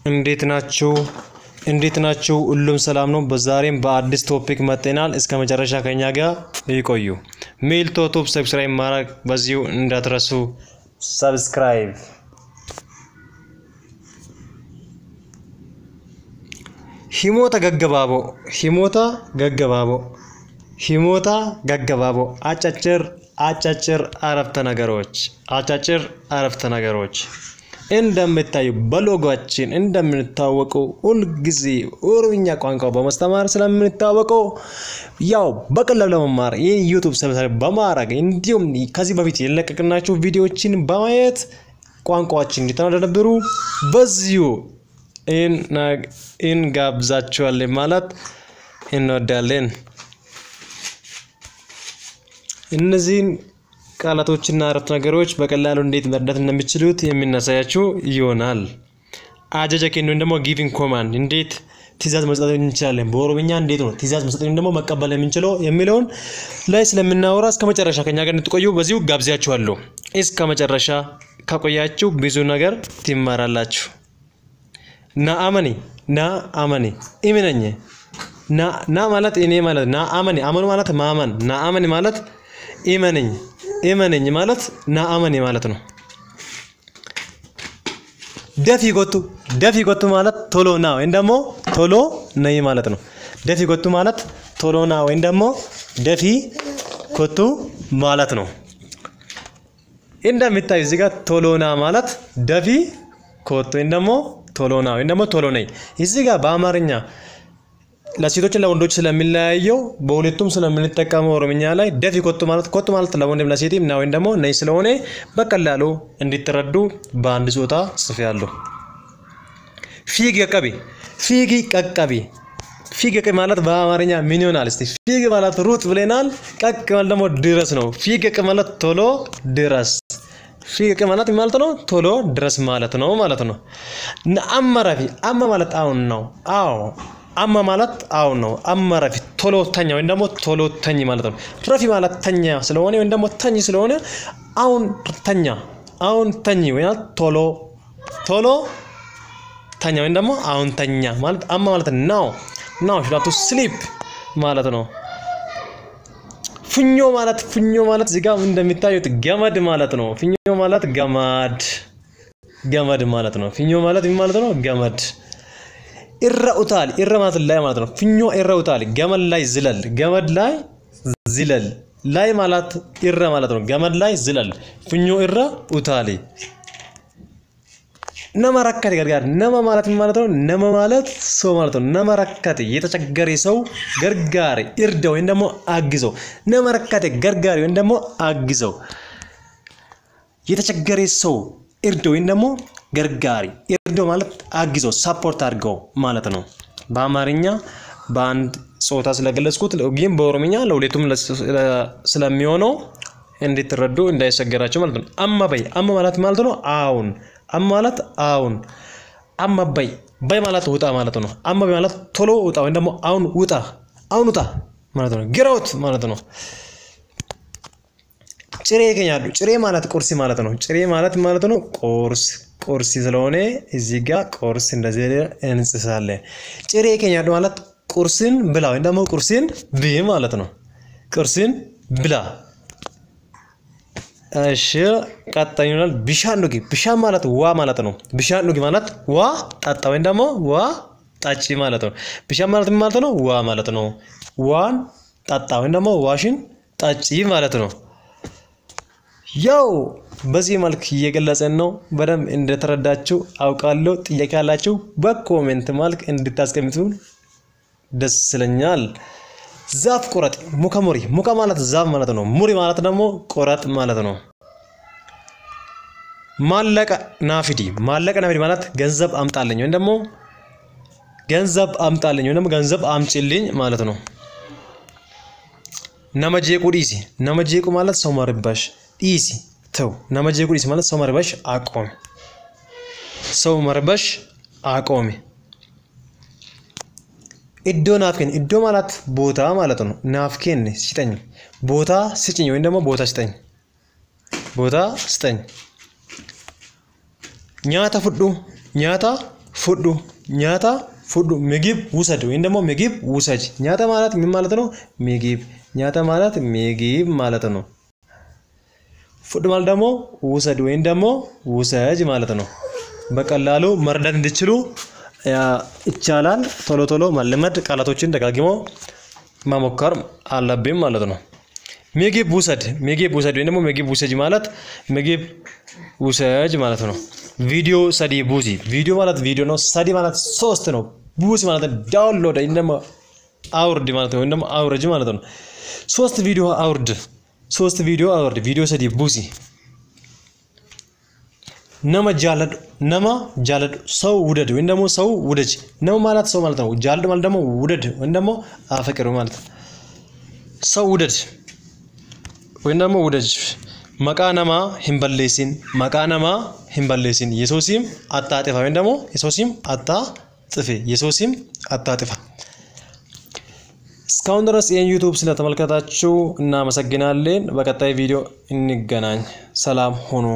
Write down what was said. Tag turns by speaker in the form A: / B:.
A: እንዴት ናችሁ ሁሉም ሰላም ነው በዛሬም በአዲስ ቶፒክ መጥተናል እስከ መጨረሻ ከኛ ጋር ይቆዩ ሜል ቶፕ ሰብስክራይብ ማድረግ በዚሁ እንዳትረሱ ሰብስክራይብ ሂሞታ ገገባቦ አጫጭር አረፍተ ነገሮች እንደምታዩ በሎጎአችን እንደምንታወቀው ሁሉ ጊዜ ኦሮምኛ ቋንቋ በማስተማር ስለምንታወቀው ያው በቀላሉ ለመማር የዩቲዩብ ሰብስክራይብ በማድረግ እንዲሁም ከዚህ በፊት የለቀቅናቸው ቪዲዮዎችን በማየት ቋንቋችን እንድትተማሩ በዚሁ እንጋብዛችኋለን ማለት እንወዳለን እነዚህን ቃላቶችና አረፍተ ነገሮች በቀላሉ እንዴት መረዳት እንደምትችሉት የሚናሳያችሁ ይሆናል አጀጀ ከእንደ ደግሞ ጊቪንግ ኮማንድ እንዴት ትእዛዝ መስጠት እንችላለን በኦሮምኛ እንዴት ነው ትእዛዝ መስጠት ደግሞ መቀበል የምንችለው የሚለውን ላይ ስለምናወራ እስከ መጨረሻ ከኛ ጋር እንድትቆዩ በዚሁ ጋብዛችኋለሁ እስከ መጨረሻ ከቆያችሁ ብዙ ነገር ትማራላችሁ ና አመኒ ኢምነኝ ና ማለት እኔ ማለት ና አመኒ ማለት ማመን ና አመኒ ማለት ኢመነኝ ማለት ና አመኒ ማለት ነው ደፊ ጎቱ ማለት ቶሎ ና ወይም ደግሞ ቶሎ ነይ ማለት ነው ደፊ ጎቱ ማለት ቶሎ ና ወይም ደግሞ ደፊ ጎቱ ማለት ነው እንደምታዩ እዚህ ጋር ቶሎ ና ማለት ደፊ ጎቱ ወይም ደግሞ ቶሎ ና ወይም ደግሞ ቶሎ ነይ እዚህ ጋር በአማርኛ ለሴቶችና ለወንዶች ስለሚለያየው በሁለቱም ስለምንጠቀመው ኦሮምኛ ላይ ደፊ ኮቱ ማለት ለወንድም ለሴትም ነው ወይም ደግሞ ነይ ስለሆነ በቀላሉ እንድትረዱ በአንድ ጾታ ጽፌያለሁ ፊጊ ቀቀቢ ማለት በአማርኛ ምን ይሆናል እስቲ ፊጊ ማለት ሩት ብለናል ቀቅ ማለት ደግሞ ድረስ ነው ፊጊ ማለት ቶሎ ድረስ ፊጊ ማለት ነው ቶሎ ድረስ ማለት ነው አማ ማለት አሁን ነው አማ ማለት አሁን ነው አመረፊ ቶሎ ተኛ ወይ ደግሞ ቶሎ ተኝ ማለት ነው ረፊ ማለት ተኛ ስለሆነ ወይ ደግሞ ተኝ ስለሆነ አሁን ተኝ ወይ ቶሎ ተኛ ወይ ደግሞ አሁን ተኛ ማለት አማ ማለት ነው ሹዳቱ ስሊፕ ማለት ነው ፍኞ ማለት እዚህ ጋር እንደሚታዩት ገመድ ማለት ነው ፍኞ ማለት ገመድ ማለት ነው ፍኞ ማለት ምን ማለት ነው ገመድ ኢራኡታል ማለት ነው ፍኞ ኢራኡታል ገመድ ላይ ዝለል ላይ ማለት ኢራ ማለት ነው ገመድ ላይ ዝለል ፍኞ ኢራኡታል ነመረከት ገርጋር ነመ ማለት ምን ማለት ነው ነመ ማለት ሰው ማለት ነው ነመረከት የተቸገረ ሰው ገርጋሪ ኢርዳው ወይ ደግሞ አግዘው ነመረከት ገርጋሪ ወይ ደግሞ አግዘው የተቸገረ ሰው ኢርዳው ወይ ደግሞ ገርጋሪ ኢርዶ ማለት አግዘው ሰፖርት አድርገው ማለት ነው በአማርኛ በአንድ ጾታ ስለገለጽኩት ግን በኦሮምኛ ለሁለቱም ስለሚሆነው እንድትረዱ እንዳይሰገራችሁ ማለት ነው አማ ማለት ነው አሁን አማ ማለት አሁን አማ በይ ማለት ውጣ ማለት ነው አማ ማለት ቶሎ ውጣ ወይ ደግሞ አሁን ውጣ ማለት ነው ግራውት ማለት ነው ጭሬ ይገኛሉ ጭሬ ማለት ቁርስ ማለት ነው ጭሬ ማለት ነው ቁርስ ስለሆነ እዚህ ጋር ቁርስ እንደዚህ እንጽፋለን ጭሬ ይገኛሉ ማለት ቁርስን ብላ ወይ ደግሞ ቁርስን ብ ማለት ነው ቁርስን ብላ እሺ ቀጣዩናል ቢሻን ማለት ዋ ማለት ነው ቢሻን ማለት ዋ ጣጣ ወይ ደግሞ ዋ ጣጪ ማለት ነው ቢሻን ማለት ነው ዋ ማለት ነው ዋን ጣጣ ወይ ደግሞ ዋሽን ጣጪ ማለት ነው ያው በዚህ መልክ እየገለጸን ነው በደም እንደተረዳችሁ አውቃለሁ ጥያቄ ያላችሁ በኮሜንት መልክ እንድታስቀምጡ ደስ ይለኛል ዛፍ ቆረጥ ሙካ ማለት ዛፍ ማለት ነው ሙሪ ማለት ደግሞ ቆረጥ ማለት ነው ማለቀ ናፊዲ ማለት ገንዘብ አምጣልኝ ወይ ደግሞ ገንዘብ አምጪልኝ ማለት ነው ነመጄቁ ማለት ሰው ማርባሽ ዲሲ ተው ነመጄቁ ዲሲ ማለት ሰው ማርባሽ አቆም ኢዶ ማለት ቦታ ማለት ነው ናፍኬን ሲጠኝ ቦታ ስጭኝ ወይ ደግሞ ቦታ ስጠኝ ኛታ ፉዱ ኛታ ፉዱ ምግብ ውሰድ ወይም ደግሞ ምግብ ውሰጅ ኛታ ማለት ምን ማለት ነው ምግብ ኛታ ማለት ምግብ ማለት ነው ፉዱ ማለት ደግሞ ውሰድ ወይም ደግሞ ውሰጅ ማለት ነው በቀላሉ መረዳት እንድትችሉ ይቻላል ቶሎ ቶሎ መልመድ ቃላቶችን ደጋግሞ መሞከር አለብን ማለት ነው ምግብ ውሰድ ወይም ደግሞ ምግብ ውሰጅ ማለት ምግብ ውሰጅ ማለት ነው ቪዲዮ ሰዲ ቡዚ ቪዲዮ ማለት ቪዲዮ ነው ሰዲ ማለት ሶስት ነው ቡዚ ማለት ዳውንሎድ እንደማ አውርድ ማለት ነው እንደማ አውርጅ ማለት ነው ሶስት ቪዲዮ አውርድ ቪዲዮ ሰዲ ቡዚ ነማ ጃለድ ሰው ውደድ ወይም ደግሞ ሰው ውደጅ ነው ማለት ሰው ማለት ነው ጃለድ ማለት ደግሞ ውደድ ወይም ደግሞ አፈቅር ማለት ሰው ውደድ ወይም ደግሞ ውደጅ መቃነማ ሂምበሌሲን የሶሲም አጣጥፋ ወይም ደግሞ የሶሲም አጣጥፋ እስካሁን ድረስ የዩቲዩብ ስለተመለከታችሁ እናመሰግናለን በቀጣይ ቪዲዮ እንገናኝ ሰላም ሁኑ